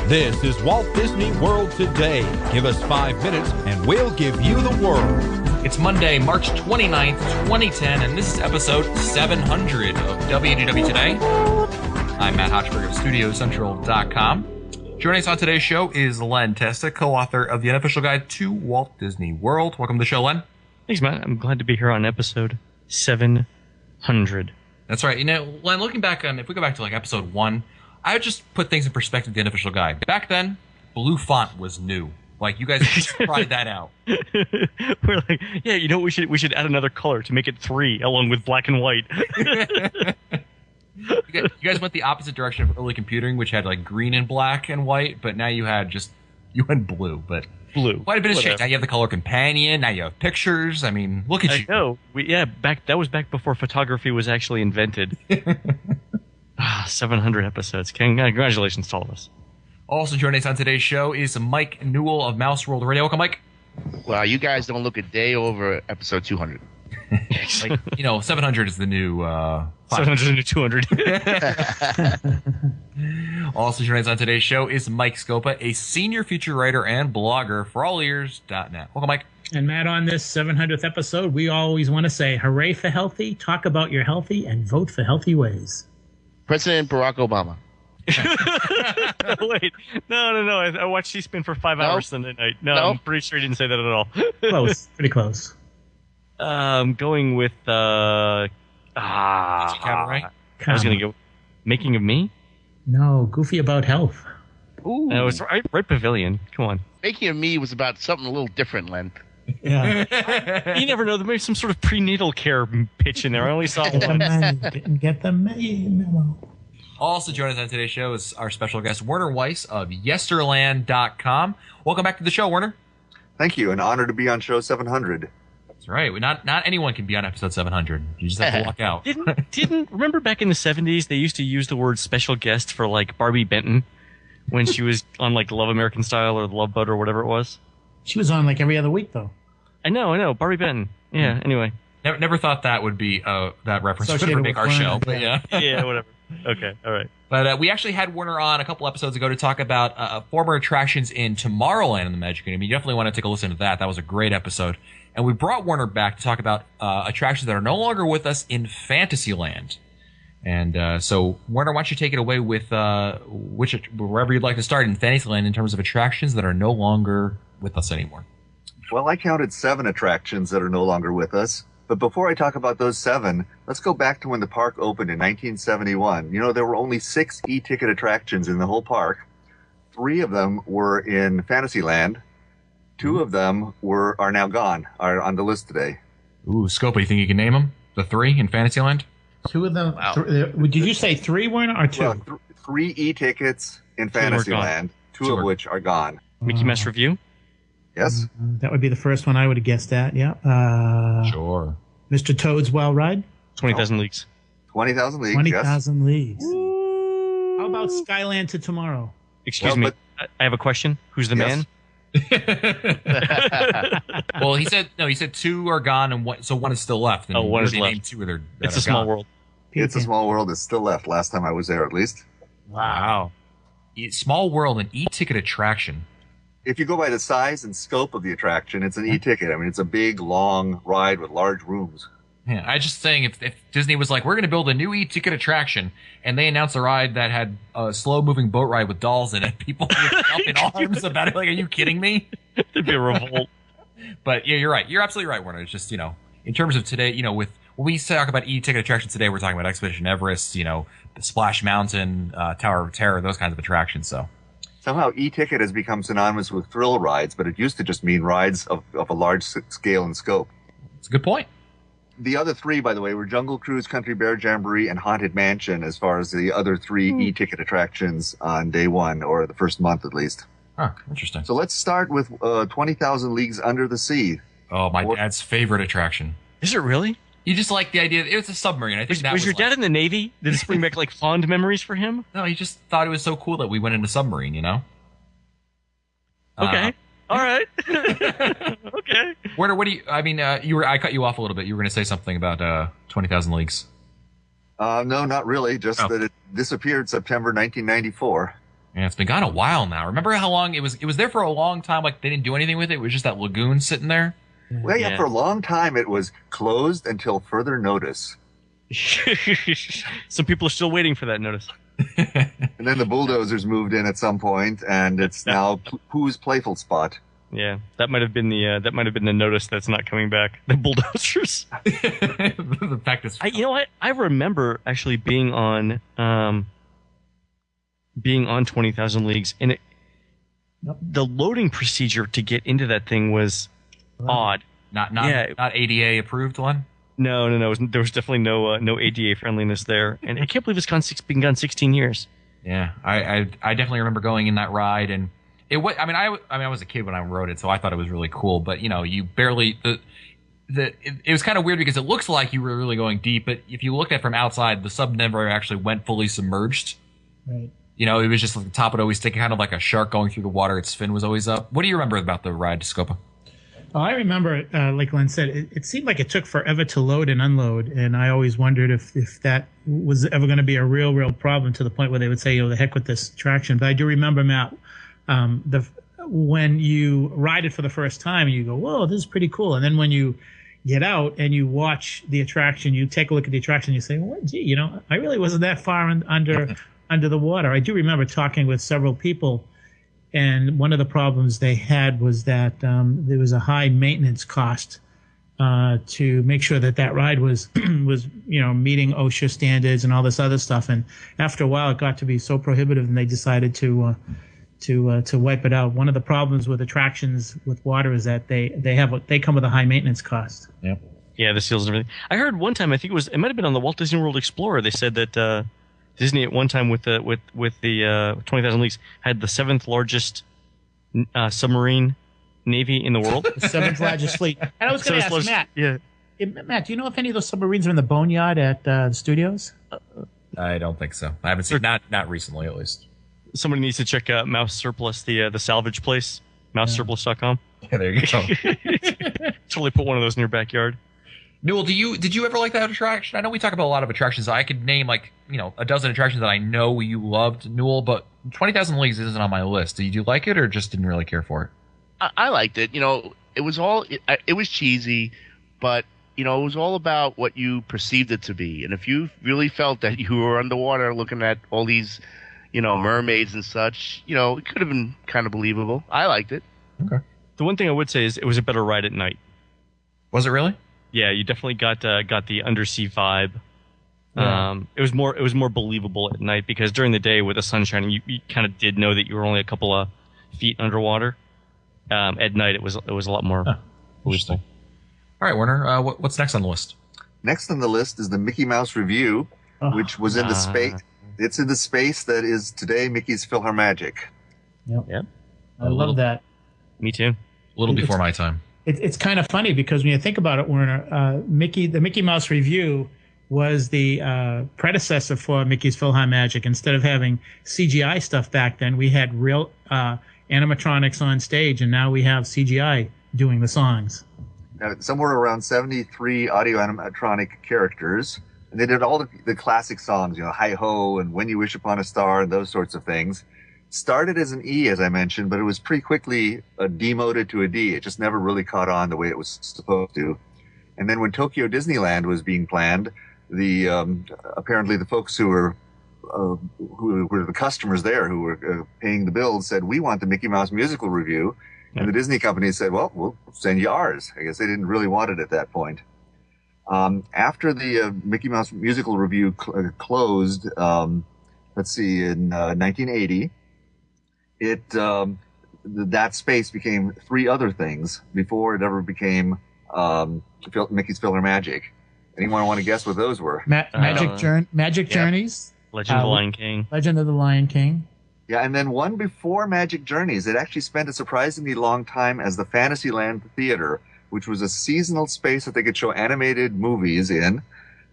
This is Walt Disney World Today. Give us 5 minutes and we'll give you the world. It's Monday, March 29th, 2010, and this is episode 700 of WDW Today. I'm Matt Hochberg of StudioCentral.com. Joining us on today's show is Len Testa, co-author of The Unofficial Guide to Walt Disney World. Welcome to the show, Len. Thanks, Matt. I'm glad to be here on episode 700. That's right. You know, Len, looking back on, if we go back to like episode 1, I would just put things in perspective, The Unofficial Guide. Back then, blue font was new. Like, you guys just tried that out. We're like, yeah, you know, we should add another color to make it 3 along with black and white. You guys went the opposite direction of early computing, which had like green and black and white, but now you went blue, but blue. Quite a bit has changed. Now you have the color companion. Now you have pictures. I mean, look at you. I know. That was back before photography was actually invented. 700 episodes. Congratulations to all of us. Also joining us on today's show is Mike Newell of Mouse World Radio. Welcome, Mike. Wow, you guys don't look a day over episode 200. Like, you know, 700 is the new 700 and 200. Also joining us on today's show is Mike Scopa, a senior feature writer and blogger for allears.net. Welcome, Mike. And Matt, on this 700th episode, we always want to say hooray for healthy, talk about your healthy, and vote for healthy ways. President Barack Obama. Wait, no. I watched C-SPAN for 5 hours Sunday night. No, I'm pretty sure he didn't say that at all. Close, pretty close. Going with Cabaret? I was going to go Making of Me. No, Goofy About Health. Ooh, no, it's right Pavilion. Come on. Making of Me was about something a little different, Len. Yeah. You never know. There may be some sort of prenatal care pitch in there. I only saw one. Didn't get the memo. Also joining us on today's show is our special guest, Werner Weiss of Yesterland.com. Welcome back to the show, Werner. Thank you. An honor to be on show 700. That's right. Not anyone can be on episode 700. You just have to walk out. Didn't remember back in the 70s they used to use the word special guest for like Barbie Benton when she was on like Love American Style or Love Boat or whatever it was? She was on like every other week, though. I know. Barbie Benton. Yeah, anyway. Never thought that would be that reference would Associated make with our Werner, show, but yeah. Yeah, whatever. Okay, all right. But we actually had Werner on a couple episodes ago to talk about former attractions in Tomorrowland in the Magic Kingdom. You definitely want to take a listen to that. That was a great episode. And we brought Werner back to talk about attractions that are no longer with us in Fantasyland. And so, Werner, why don't you take it away with wherever you'd like to start in Fantasyland in terms of attractions that are no longer with us anymore. Well, I counted 7 attractions that are no longer with us. But before I talk about those 7, let's go back to when the park opened in 1971. You know, there were only 6 e-ticket attractions in the whole park. 3 of them were in Fantasyland. 2 of them are now gone, are on the list today. Ooh, Scopa, you think you can name them? The 3 in Fantasyland? 2 of them. Wow. Did you say 3, Werner, or 2? Well, 3 e-tickets in Fantasyland, 2 of which are gone. Mickey Mouse Review? Yes. That would be the first one I would have guessed at, yeah. Sure. Mr. Toad's Wild Ride? 20,000 Leagues. 20,000 Leagues, 20,000 Leagues. How about Skyland to Tomorrow? Excuse me. I have a question. Who's the man? Well, he said 2 are gone, and so 1 is still left. And one is left. Named 2 that It's are a Small gone. World. It's a Small World is still left, last time I was there at least. Wow. Small World, an e-ticket attraction. If you go by the size and scope of the attraction, it's an e-ticket. I mean, it's a big, long ride with large rooms. Yeah, I just saying if Disney was like, we're going to build a new e-ticket attraction, and they announced a ride that had a slow-moving boat ride with dolls in it, people would jump in arms about it. Like, are you kidding me? There'd be a revolt. But yeah, you're right. You're absolutely right, Werner. It's just, in terms of today, when we talk about e-ticket attractions today, we're talking about Expedition Everest, Splash Mountain, Tower of Terror, those kinds of attractions. So somehow e-ticket has become synonymous with thrill rides, but it used to just mean rides of a large scale and scope. It's a good point. The other 3, by the way, were Jungle Cruise, Country Bear Jamboree, and Haunted Mansion as far as the other 3 e-ticket attractions on day 1, or the first month at least. Huh, interesting. So let's start with 20,000 Leagues Under the Sea. Oh, my dad's favorite attraction. Is it really? You just like the idea. It was a submarine. I think was your dad in the Navy? Did this bring back like fond memories for him? No, he just thought it was so cool that we went in a submarine, Okay. All right. Okay. Werner, what do you? I mean, I cut you off a little bit. You were going to say something about 20,000 Leagues. No, not really. Just that it disappeared September 1994. Yeah, it's been gone a while now. Remember how long it was? It was there for a long time. Like they didn't do anything with it. It was just that lagoon sitting there. Well, yeah, for a long time it was closed until further notice. Some people are still waiting for that notice. And then the bulldozers moved in at some point, and it's now Pooh's Playful Spot. Yeah, that might have been the notice that's not coming back. The bulldozers. The fact is, You know what? I remember actually being on 20,000 Leagues, and the loading procedure to get into that thing was odd. not ADA approved one. No. There was definitely no ADA friendliness there, and I can't believe it's been gone 16 years. Yeah, I definitely remember going in that ride, and it was. I mean, I was a kid when I rode it, so I thought it was really cool. But you barely it was kind of weird because it looks like you were really going deep, but if you looked at it from outside, the sub never actually went fully submerged. Right. It was just like the top would always stick, kind of like a shark going through the water. Its fin was always up. What do you remember about the ride to Scopa? Oh, I remember, like Len said, it seemed like it took forever to load and unload, and I always wondered if that was ever going to be a real problem to the point where they would say, the heck with this attraction. But I do remember, Matt, when you ride it for the first time, you go, whoa, this is pretty cool. And then when you get out and you watch the attraction, you take a look at the attraction, you say, well, gee, I really wasn't that far under the water. I do remember talking with several people, and one of the problems they had was that there was a high maintenance cost to make sure that ride was meeting OSHA standards and all this other stuff. And after a while, it got to be so prohibitive, and they decided to wipe it out. One of the problems with attractions with water is that they come with a high maintenance cost. Yep. Yeah, the seals and everything. I heard one time, I think it might have been on the Walt Disney World Explorer. They said that Disney at one time with the 20,000 Leagues had the 7th largest submarine navy in the world. The 7th largest fleet. And I was going to ask Matt. Yeah. Matt, do you know if any of those submarines are in the boneyard at the studios? I don't think so. I haven't seen not recently, at least. Somebody needs to check out Mouse Surplus, the salvage place, mousesurplus.com. Yeah, there you go. Totally put one of those in your backyard. Newell, did you ever like that attraction? I know we talk about a lot of attractions. I could name a dozen attractions that I know you loved, Newell, but 20,000 Leagues isn't on my list. Did you like it or just didn't really care for it? I liked it. It was cheesy, but it was all about what you perceived it to be. And if you really felt that you were underwater looking at all these, mermaids and such, it could have been kind of believable. I liked it. Okay. The one thing I would say is it was a better ride at night. Was it really? Yeah, you definitely got the undersea vibe. Yeah. It was more believable at night because during the day with the sun shining, you kind of did know that you were only a couple of feet underwater. At night, it was a lot more believable. All right, Werner, what's next on the list? Next on the list is the Mickey Mouse Revue, which was in the space. It's in the space that is today Mickey's PhilharMagic. Yep. I love that. Me too. A little before my time. It's kind of funny because when you think about it, Werner, the Mickey Mouse Revue was the predecessor for Mickey's PhilharMagic. Instead of having CGI stuff back then, we had real animatronics on stage, and now we have CGI doing the songs. Somewhere around 73 audio animatronic characters, and they did all the classic songs, Hi Ho and When You Wish Upon a Star and those sorts of things. Started as an E, as I mentioned, but it was pretty quickly demoted to a D. It just never really caught on the way it was supposed to. And then when Tokyo Disneyland was being planned, apparently the folks who were the customers there who were paying the bills said, we want the Mickey Mouse Musical Revue. And the Disney company said, well, we'll send you ours. I guess they didn't really want it at that point. After the Mickey Mouse Musical Revue closed, in 1980, that space became 3 other things before it ever became Mickey's PhilharMagic. Anyone want to guess what those were? Magic Journeys. Legend of the Lion King. Legend of the Lion King. Yeah, and then one before Magic Journeys, it actually spent a surprisingly long time as the Fantasyland Theater, which was a seasonal space that they could show animated movies in.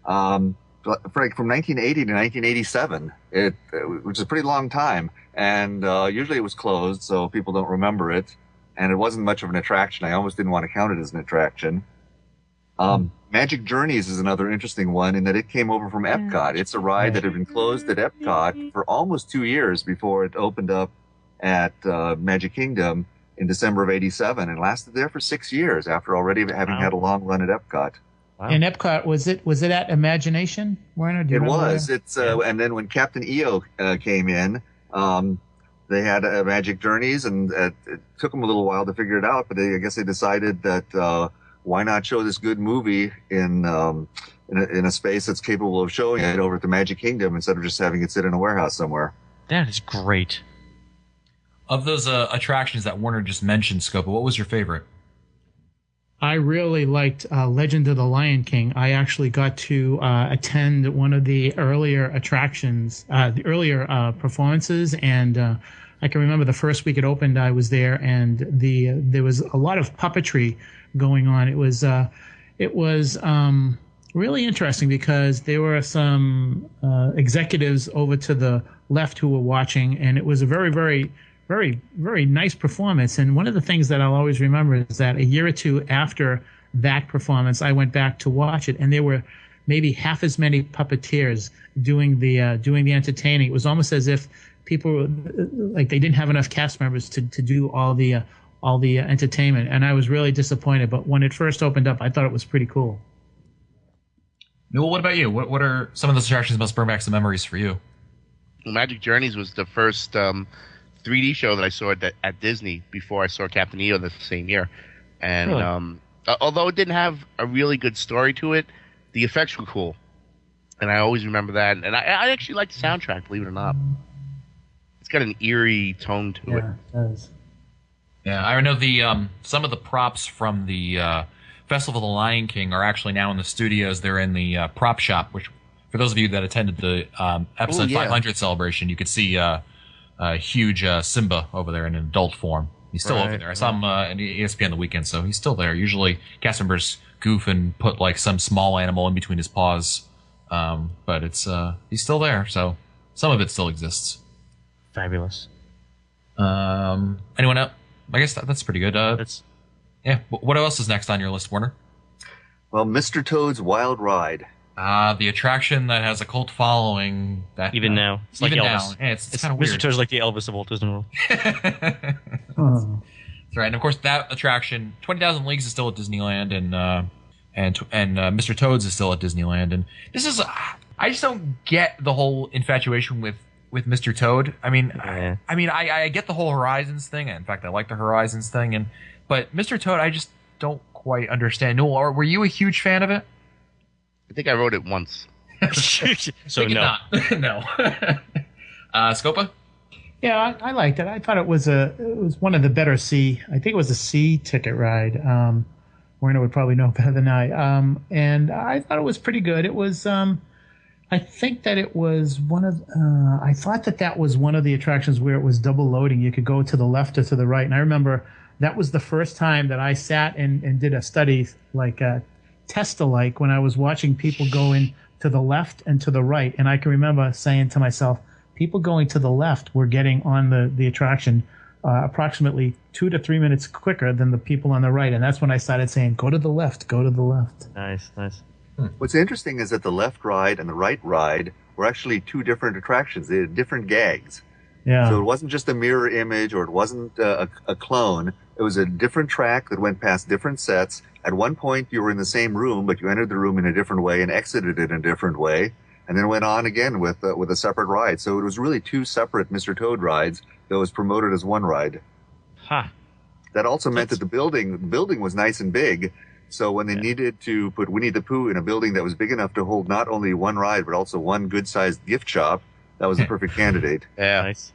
From 1980 to 1987, which is a pretty long time. And usually it was closed, so people don't remember it. And it wasn't much of an attraction. I almost didn't want to count it as an attraction. Magic Journeys is another interesting one in that it came over from Epcot. It's a ride that had been closed at Epcot for almost 2 years before it opened up at Magic Kingdom in December of '87 and lasted there for 6 years after already having had a long run at Epcot. Wow. And Epcot, was it at Imagination, Werner? Do you remember was. And then when Captain EO came in, they had Magic Journeys, and it took them a little while to figure it out, but I guess they decided that why not show this good movie in a space that's capable of showing it over at the Magic Kingdom instead of just having it sit in a warehouse somewhere. That is great. Of those attractions that Werner just mentioned, Scopa, what was your favorite? I really liked Legend of the Lion King. I actually got to attend one of the earlier attractions, the earlier performances, and I can remember the first week it opened, I was there, and there was a lot of puppetry going on. It was really interesting because there were some executives over to the left who were watching, and it was a very, very, very, very nice performance. And one of the things that I'll always remember is that a year or two after that performance, I went back to watch it, and there were maybe half as many puppeteers doing the entertaining. It was almost as if people like they didn't have enough cast members to do all the entertainment, and I was really disappointed. But when it first opened up, I thought it was pretty cool. Newell, what about you? What are some of those attractions that must bring back some memories for you? Magic Journeys was the first 3D show that I saw at Disney before I saw Captain EO the same year. And really? Although it didn't have a really good story to it, the effects were cool. And I always remember that. And I actually like the soundtrack, believe it or not. It's got an eerie tone to it. Yeah, it does. Yeah, I know the some of the props from the Festival of the Lion King are actually now in the studios. They're in the prop shop, which for those of you that attended the episode 500 celebration, you could see a huge Simba over there in an adult form. He's still over there. I saw him in ESPN the weekend, so he's still there. Usually cast members goof and put like some small animal in between his paws, but it's he's still there, so some of it still exists. Fabulous. Anyone else? I guess that's pretty good. Yeah. What else is next on your list, Werner? Well, Mr. Toad's Wild Ride. The attraction that has a cult following. That even now, it's like even Elvis. Now, yeah, it's kind of weird. Mr. Toad's like the Elvis of Walt Disney World. That's right, and of course that attraction, 20,000 Leagues, is still at Disneyland, and Mr. Toad's is still at Disneyland, and this is I just don't get the whole infatuation with Mr. Toad. I mean, yeah. I get the whole Horizons thing. In fact, I like the Horizons thing, but Mr. Toad, I just don't quite understand. Noel, were you a huge fan of it? I think I wrote it once. So no. No. Scopa? Yeah, I liked it. I thought it was one of the better I think it was a C ticket ride. Werner would probably know better than I. And I thought it was pretty good. It was, I think that it was I thought that was one of the attractions where it was double loading. You could go to the left or to the right. And I remember that was the first time that I sat and did a study like test-alike when I was watching people going to the left and to the right. And I can remember saying to myself, people going to the left were getting on the attraction approximately 2 to 3 minutes quicker than the people on the right. And that's when I started saying, go to the left, go to the left. Nice. What's interesting is that the left ride and the right ride were actually two different attractions. They had different gags. Yeah. So it wasn't just a mirror image or it wasn't a clone. It was a different track that went past different sets. At one point, you were in the same room, but you entered the room in a different way and exited it in a different way, and then went on again with a separate ride. So it was really two separate Mr. Toad rides that was promoted as one ride. Ha! That also meant that the building was nice and big. So when they needed to put Winnie the Pooh in a building that was big enough to hold not only one ride but also one good-sized gift shop, that was the perfect candidate. Yeah. Nice.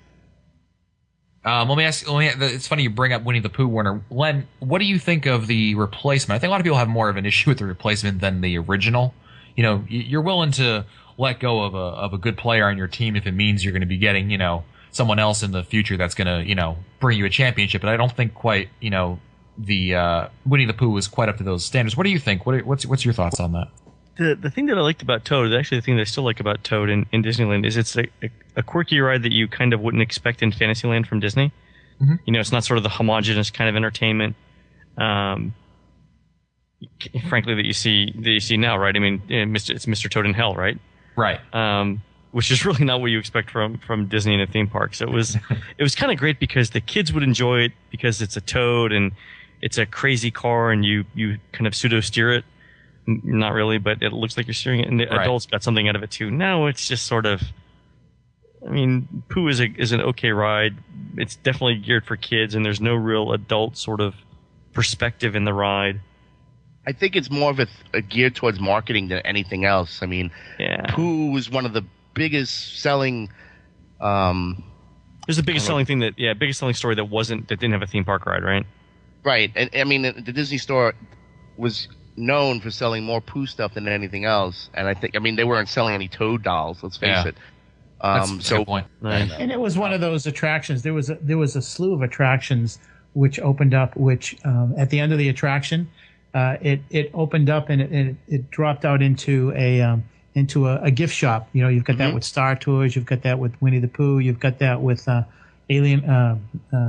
Let me ask. It's funny you bring up Winnie the Pooh, Werner. Len, what do you think of the replacement? I think a lot of people have more of an issue with the replacement than the original. You know, you're willing to let go of a good player on your team if it means you're going to be getting, you know, someone else in the future that's going to, you know, bring you a championship. But I don't think quite, you know, the Winnie the Pooh was quite up to those standards. What do you think? What's your thoughts on that? The thing that I liked about Toad, actually the thing that I still like about Toad in Disneyland, is it's a quirky ride that you kind of wouldn't expect in Fantasyland from Disney. Mm-hmm. You know, it's not sort of the homogenous kind of entertainment. frankly, that you see now, right? I mean, it's Mr. Toad in Hell, right? Right. Which is really not what you expect from Disney in a theme park. So it was kind of great because the kids would enjoy it because it's a Toad and it's a crazy car and you kind of pseudo steer it. Not really, but it looks like you're steering it, and the adults got something out of it too. Now it's just sort of, I mean, Pooh is an okay ride. It's definitely geared for kids, and there's no real adult sort of perspective in the ride. I think it's more of a geared towards marketing than anything else. I mean, Pooh was one of the biggest selling. There's the biggest selling thing biggest selling story that didn't have a theme park ride, right? Right, and I mean the Disney Store was known for selling more Pooh stuff than anything else, and I mean they weren't selling any Toad dolls. Let's face it. That's a good point. And it was one of those attractions. There was a slew of attractions which opened up. Which at the end of the attraction, it opened up and it dropped out into a gift shop. You know, you've got that with Star Tours, you've got that with Winnie the Pooh, you've got that with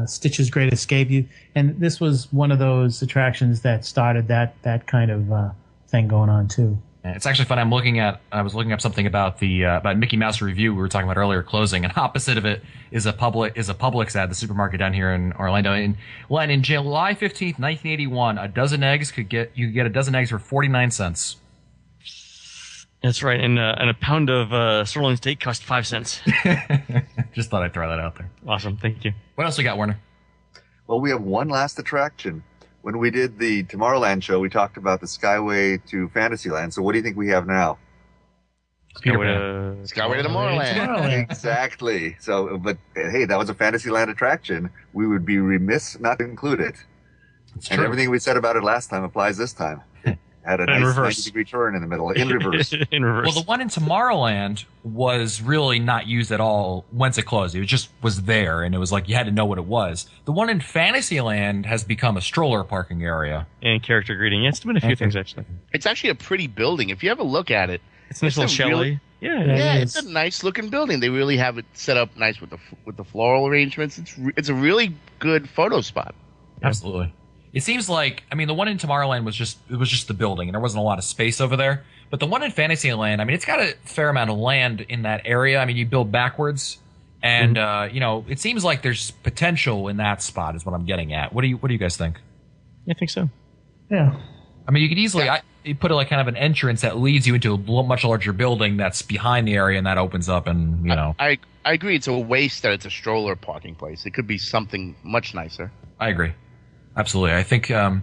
Stitch's Great Escape. And this was one of those attractions that started that kind of thing going on too. It's actually fun. I was looking up something about about Mickey Mouse Review we were talking about earlier closing, and opposite of it is a Publix ad, the supermarket down here in Orlando. And in July 15th, 1981, you could get a dozen eggs for 49 cents. That's right, and a pound of sirloin steak cost 5 cents. Just thought I'd throw that out there. Awesome, thank you. What else we got, Warner? Well, we have one last attraction. When we did the Tomorrowland show, we talked about the Skyway to Fantasyland. So what do you think we have now? Skyway to Tomorrowland. Exactly. So, but hey, that was a Fantasyland attraction. We would be remiss not to include it. It's and true. everything we said about it last time applies this time. It had a nice 90-degree turn in the middle, in reverse. In reverse. Well, the one in Tomorrowland was really not used at all once it closed. It just was there, and it was like you had to know what it was. The one in Fantasyland has become a stroller parking area. And character greeting. Yeah, it's been a few things, actually. It's actually a pretty building. If you ever look at it, It's a nice little chalet. Yeah, it's a nice looking building. They really have it set up nice with the floral arrangements. It's a really good photo spot. Absolutely. It seems like, I mean, the one in Tomorrowland was just the building, and there wasn't a lot of space over there. But the one in Fantasyland, I mean, it's got a fair amount of land in that area. I mean, you build backwards, and it seems like there's potential in that spot. Is what I'm getting at. What do you guys think? I think so. Yeah. I mean, you could easily you put like kind of an entrance that leads you into a much larger building that's behind the area, and that opens up, and I agree. It's a waste that it's a stroller parking place. It could be something much nicer. I agree. Absolutely. I think so.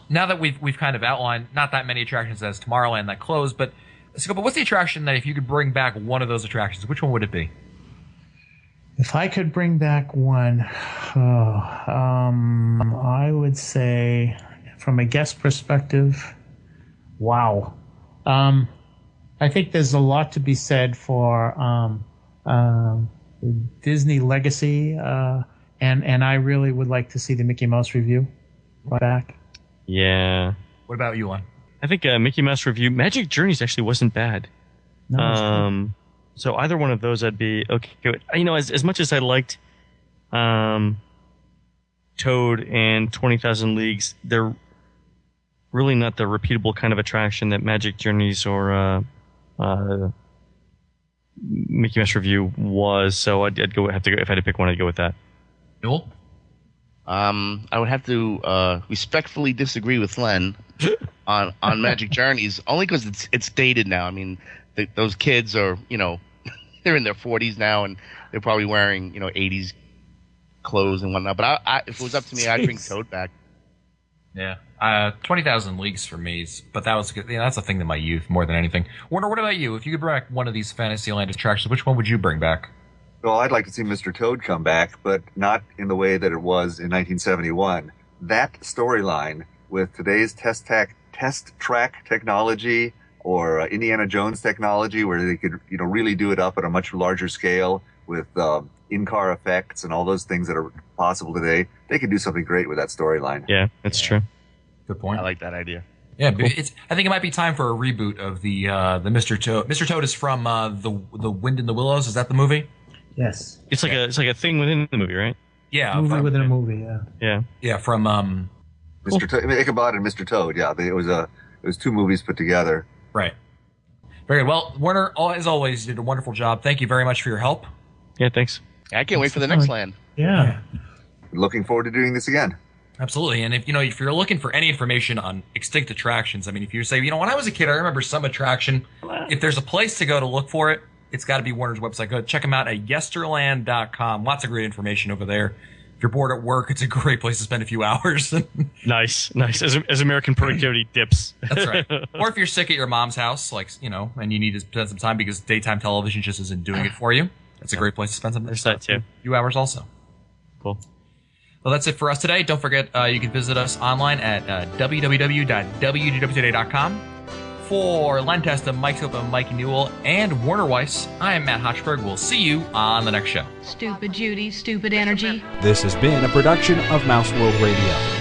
Now that we've kind of outlined not that many attractions as Tomorrowland that closed, but what's the attraction that if you could bring back one of those attractions, which one would it be? If I could bring back one, I would say, from a guest perspective, wow. I think there's a lot to be said for Disney Legacy. And I really would like to see the Mickey Mouse Review brought back. Yeah. What about you, Lon? I think Mickey Mouse Review, Magic Journeys actually wasn't bad. No, so either one of those I'd be okay with. As much as I liked Toad and 20,000 Leagues, they're really not the repeatable kind of attraction that Magic Journeys or Mickey Mouse Review was. So I'd have to go if I had to pick one. I'd go with that. Noel? I would have to respectfully disagree with Len on Magic Journeys, only because it's dated now. I mean, those kids are, they're in their 40s now, and they're probably wearing, 80s clothes and whatnot. But if it was up to me, I'd bring Toad back. Yeah. 20,000 Leagues for me, but that was good. That's a thing of my youth more than anything. Warner, what about you? If you could bring back one of these Fantasyland attractions, which one would you bring back? Well, I'd like to see Mr. Toad come back, but not in the way that it was in 1971. That storyline with today's test track technology or Indiana Jones technology, where they could, really do it up at a much larger scale with in-car effects and all those things that are possible today, they could do something great with that storyline. Yeah, that's true. Good point. I like that idea. Yeah, cool. I think it might be time for a reboot of the Mr. Toad. Mr. Toad is from the Wind in the Willows. Is that the movie? Yes. It's like a thing within the movie, right? Yeah, Movie within a movie. Yeah. Yeah. Yeah, from Mr. Toad, Ichabod and Mr. Toad. Yeah, it was 2 movies put together. Right. Very good. Well, Werner, as always, you did a wonderful job. Thank you very much for your help. Yeah, thanks. I can't wait for the next land. Yeah. Looking forward to doing this again. Absolutely. And if you're looking for any information on extinct attractions, I mean, if you say, when I was a kid, I remember some attraction. If there's a place to go to look for it, it's got to be Warner's website. Go check them out at yesterland.com. Lots of great information over there. If you're bored at work, it's a great place to spend a few hours. Nice. As American productivity dips. That's right. Or if you're sick at your mom's house, and you need to spend some time because daytime television just isn't doing it for you, that's a great place to spend some There's that too. few hours also. Cool. Well, that's it for us today. Don't forget, you can visit us online at www.wdwtoday.com. For Len Testa, Mike Sopa, Mike Newell, and Werner Weiss, I am Matt Hochberg. We'll see you on the next show. Stupid Judy, stupid energy. This has been a production of Mouse World Radio.